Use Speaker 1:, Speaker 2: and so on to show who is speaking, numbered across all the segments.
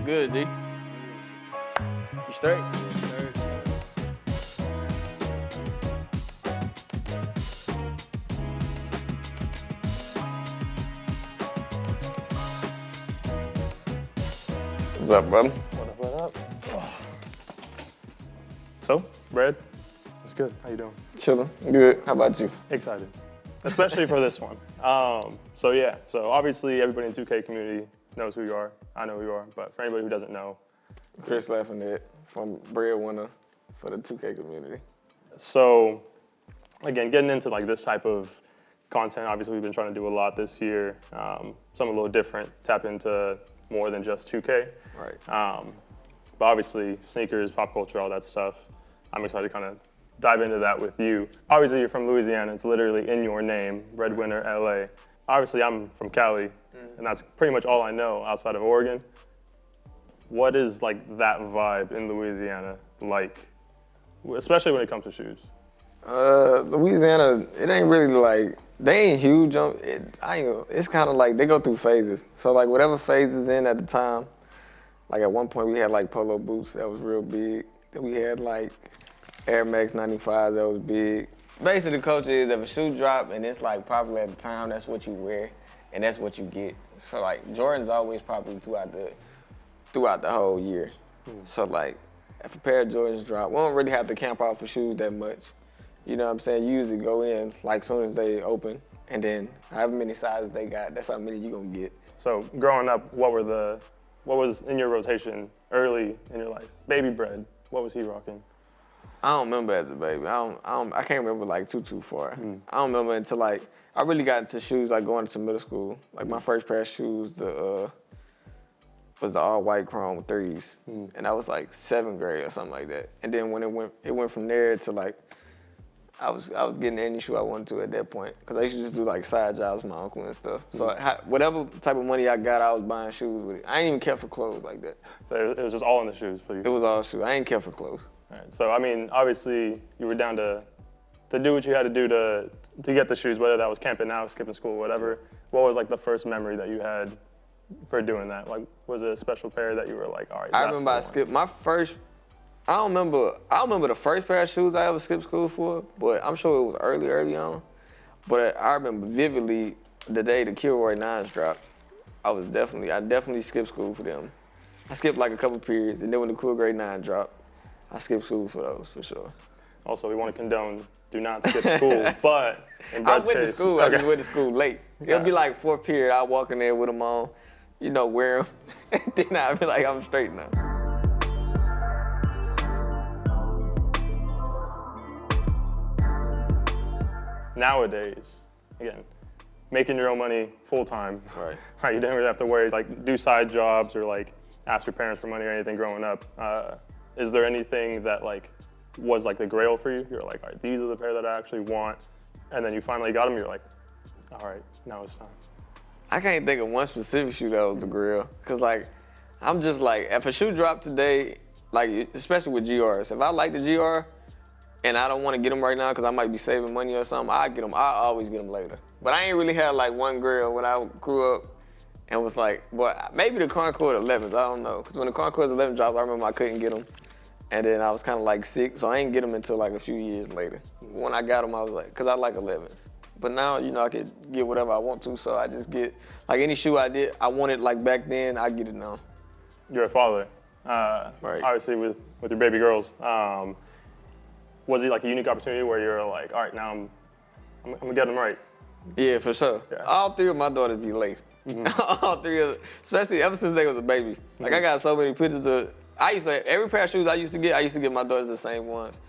Speaker 1: good, G? You straight?
Speaker 2: Yes, sir.
Speaker 3: What's up, brother?
Speaker 2: What up? Oh. So, Brad, it's good. How you doing?
Speaker 3: Chilling. Good. How about you?
Speaker 2: Excited, especially for this one. So obviously everybody in 2K community knows who you are. I know who you are, but for anybody who doesn't know,
Speaker 3: Chris Laughing from Breadwinner for the 2K community.
Speaker 2: So, again, getting into like this type of content, obviously we've been trying to do a lot this year. Some a little different, tap into more than just 2K.
Speaker 3: Right.
Speaker 2: But obviously sneakers, pop culture, all that stuff. I'm excited to kind of dive into that with you. Obviously you're from Louisiana, it's literally in your name, BreadwinnerLA. Obviously I'm from Cali, and that's pretty much all I know outside of Oregon. What is like that vibe in Louisiana like, especially when it comes to shoes?
Speaker 3: Louisiana, it ain't really like, they ain't huge on it. It's kind of like they go through phases. So like whatever phase is in at the time, like at one point we had like polo boots that was real big. Then we had like Air Max 95s that was big. Basically the culture is if a shoe drop and it's like popular at the time, that's what you wear and that's what you get. So like Jordan's always popular throughout the whole year. So like if a pair of Jordans drop, we don't really have to camp out for shoes that much. You know what I'm saying? You usually go in like soon as they open, and then however many sizes they got, that's how many you gonna get.
Speaker 2: So growing up, what was in your rotation early in your life? Baby Bread, what was he rocking?
Speaker 3: I don't remember as a baby. I can't remember like too far. I don't remember until like I really got into shoes like going into middle school. Like my first pair of shoes, was the all white chrome 3s, and that was like 7th grade or something like that. And then when it went from there to like. I was getting any shoe I wanted to at that point because I used to just do like side jobs with my uncle and stuff. So whatever type of money I got, I was buying shoes with it. I ain't even care for clothes like that.
Speaker 2: So it was just all in the shoes for you?
Speaker 3: It was all shoes. I ain't care for clothes.
Speaker 2: All right. So I mean, obviously you were down to do what you had to do to get the shoes, whether that was camping out, skipping school, whatever. What was like the first memory that you had for doing that? Like, was it a special pair that you were like, all right,
Speaker 3: I remember I skipped my first. I don't remember the first pair of shoes I ever skipped school for, but I'm sure it was early on. But I remember vividly the day the Kilroy 9s dropped. I definitely skipped school for them. I skipped like a couple periods, and then when the Cool Grade 9 dropped, I skipped school for those for sure.
Speaker 2: Also, we want to condone do not skip school, but in Brad's
Speaker 3: I went
Speaker 2: case,
Speaker 3: to school, I just went to school late. It'll be like 4th period, I'll walk in there with them on, wear them, and then I'll be like, I'm straight now.
Speaker 2: Nowadays, again, making your own money full time.
Speaker 3: Right.
Speaker 2: Right. You didn't really have to worry, like, do side jobs or like ask your parents for money or anything growing up. Is there anything that like was like the grail for you? You're like, all right, these are the pair that I actually want, and then you finally got them. You're like, all right, now it's time.
Speaker 3: I can't think of one specific shoe that was the grill, cause like, I'm just like, if a shoe dropped today, like especially with GRs, if I like the GR. And I don't want to get them right now because I might be saving money or something, I always get them later. But I ain't really had like one girl when I grew up and was like, boy, maybe the Concord 11s, I don't know. Because when the Concord 11 dropped, I remember I couldn't get them. And then I was kind of like sick, so I ain't get them until like a few years later. When I got them, I was like, because I like 11s. But now, I could get whatever I want to, so I just get, like any shoe I wanted like back then, I get it now.
Speaker 2: You're a father,
Speaker 3: right.
Speaker 2: Obviously with your baby girls. Was it like a unique opportunity where you're like, all right, now I'm gonna get them right?
Speaker 3: Yeah, for sure. Yeah. All 3 of my daughters be laced. All 3 of them, especially ever since they was a baby. Like I got so many pictures of, every pair of shoes I used to get my daughters the same ones.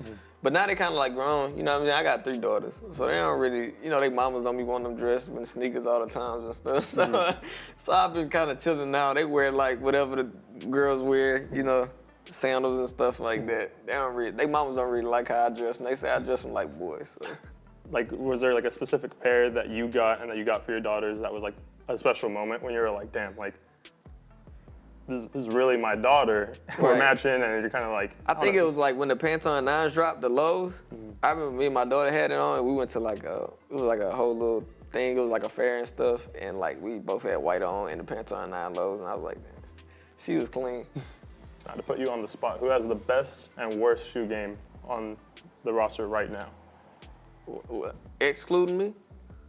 Speaker 3: But now they kind of like grown, you know what I mean? I got 3 daughters, so they don't really, they mamas don't be wanting them dressed in sneakers all the times and stuff. So, so I've been kind of chilling now. They wear like whatever the girls wear, sandals and stuff like that. They mamas don't really like how I dress, and they say I dress them like boys. So.
Speaker 2: Like, was there like a specific pair that you got and that you got for your daughters that was like a special moment when you were like, damn, like, this is really my daughter. We're matching, and you're kind of like.
Speaker 3: I think it was like when the Pantone 9s dropped, the lows. I remember me and my daughter had it on, and we went to like it was like a whole little thing. It was like a fair and stuff, and like we both had white on and the Pantone 9 lows, and I was like, damn. She was clean.
Speaker 2: Now, to put you on the spot, who has the best and worst shoe game on the roster right now?
Speaker 3: Excluding me?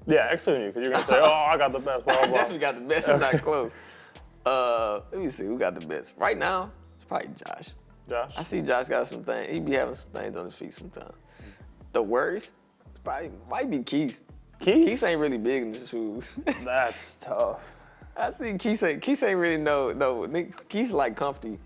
Speaker 2: Yeah, excluding you, because you're gonna say, "Oh, I got the best." Blah blah
Speaker 3: I
Speaker 2: blah.
Speaker 3: definitely got the best. I'm not close. Let me see who got the best. Right now, it's probably Josh.
Speaker 2: Josh.
Speaker 3: I see Josh got some things. He be having some things on his feet sometimes. The worst, probably might be Keith. Keith ain't really big in the shoes.
Speaker 2: That's tough.
Speaker 3: I see Keith ain't really no. Keith's like comfy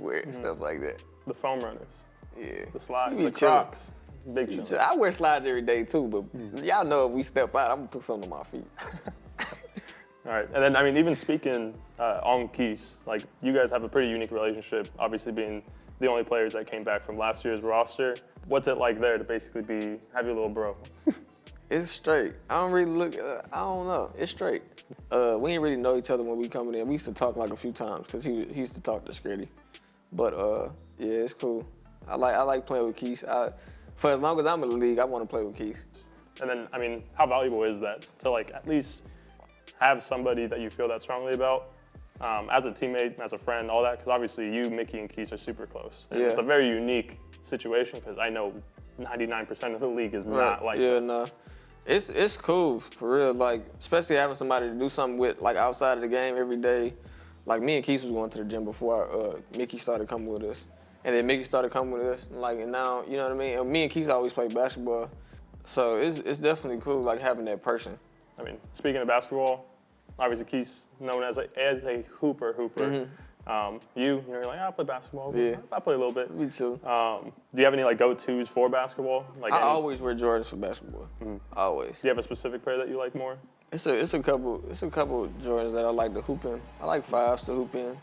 Speaker 3: wear and stuff like that.
Speaker 2: The foam runners,
Speaker 3: Yeah.
Speaker 2: the slide,
Speaker 3: He be
Speaker 2: the
Speaker 3: chillin'.
Speaker 2: Crocs, big chillin'.
Speaker 3: I wear slides every day too, but y'all know if we step out, I'm gonna put something on my feet.
Speaker 2: All right, and then I mean, even speaking on Keith, like you guys have a pretty unique relationship. Obviously, being the only players that came back from last year's roster, what's it like there to basically have your little bro?
Speaker 3: It's straight. I don't really look. I don't know. It's straight. We didn't really know each other when we coming in. We used to talk like a few times because he used to talk to Scritty. But yeah, it's cool. I like playing with Keith. For as long as I'm in the league, I want to play with Keith.
Speaker 2: And then, I mean, how valuable is that to like at least have somebody that you feel that strongly about as a teammate, as a friend, all that? Because obviously you, Mickey, and Keith are super close. And it's a very unique situation because I know 99% of the league is not like that.
Speaker 3: No. It's cool, for real. Like, especially having somebody to do something with, like, outside of the game every day. Like, me and Keith was going to the gym before Mickey started coming with us. And then Mickey started coming with us, and now, you know what I mean? And me and Keith always played basketball. So it's definitely cool, like, having that person.
Speaker 2: I mean, speaking of basketball, obviously Keith's known as a hooper. You're like, I play basketball.
Speaker 3: Yeah.
Speaker 2: I play a little bit.
Speaker 3: Me too.
Speaker 2: Do you have any like go-tos for basketball? Like
Speaker 3: I always wear Jordans for basketball. Always.
Speaker 2: Do you have a specific pair that you like more?
Speaker 3: It's a couple Jordans that I like to hoop in. I like 5s to hoop in.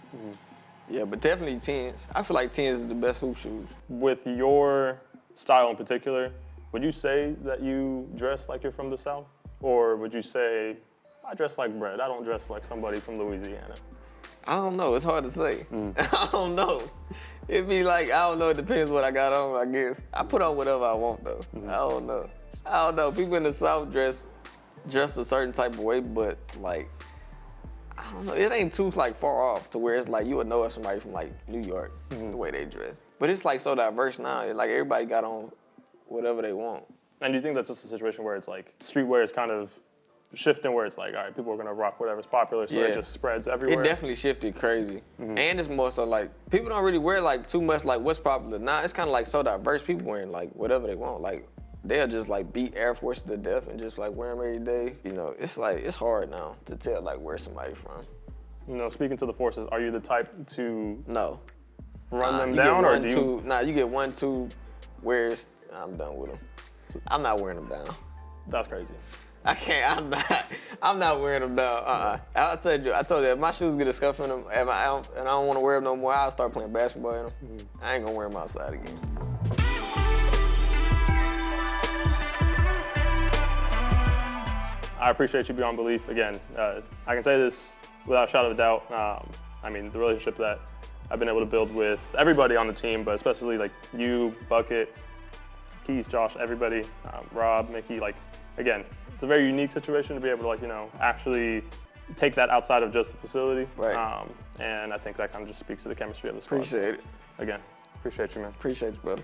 Speaker 3: Yeah, but definitely 10s. I feel like 10s is the best hoop shoes.
Speaker 2: With your style in particular, would you say that you dress like you're from the South? Or would you say, I dress like Brett, I don't dress like somebody from Louisiana?
Speaker 3: I don't know. It's hard to say. I don't know. It'd be like, I don't know. It depends what I got on, I guess. I put on whatever I want, though. I don't know. People in the South dress a certain type of way, but, like, I don't know. It ain't too, like, far off to where it's like you would know if somebody from, like, New York, the way they dress. But it's, like, so diverse now. Like, everybody got on whatever they want.
Speaker 2: And do you think that's just a situation where it's like streetwear is kind of shifting where it's like, all right, people are gonna rock whatever's popular, so it just spreads everywhere?
Speaker 3: It definitely shifted crazy. And it's more so like, people don't really wear like too much like what's popular now. It's kind of like so diverse. People wearing like whatever they want. Like they'll just like beat Air Force to death and just like wear them every day. You know, it's like, it's hard now to tell like where somebody from.
Speaker 2: You know, speaking to the forces, are you the type to
Speaker 3: No.
Speaker 2: run them down, or do you?
Speaker 3: You get 1, 2 wears, I'm done with them. I'm not wearing them down.
Speaker 2: That's crazy.
Speaker 3: I can't. I'm not wearing them down. I told you, if my shoes get a scuff in them and I don't want to wear them no more, I'll start playing basketball in them. I ain't gonna wear them outside again.
Speaker 2: I appreciate you beyond belief. Again, I can say this without a shadow of a doubt. I mean, the relationship that I've been able to build with everybody on the team, but especially like you, Bucket, Keith, Josh, everybody, Rob, Mickey, like, again, it's a very unique situation to be able to, like, you know, actually take that outside of just the facility.
Speaker 3: Right.
Speaker 2: And I think that kind of just speaks to the chemistry of the squad.
Speaker 3: Appreciate it.
Speaker 2: Again, appreciate you, man.
Speaker 3: Appreciate you, brother.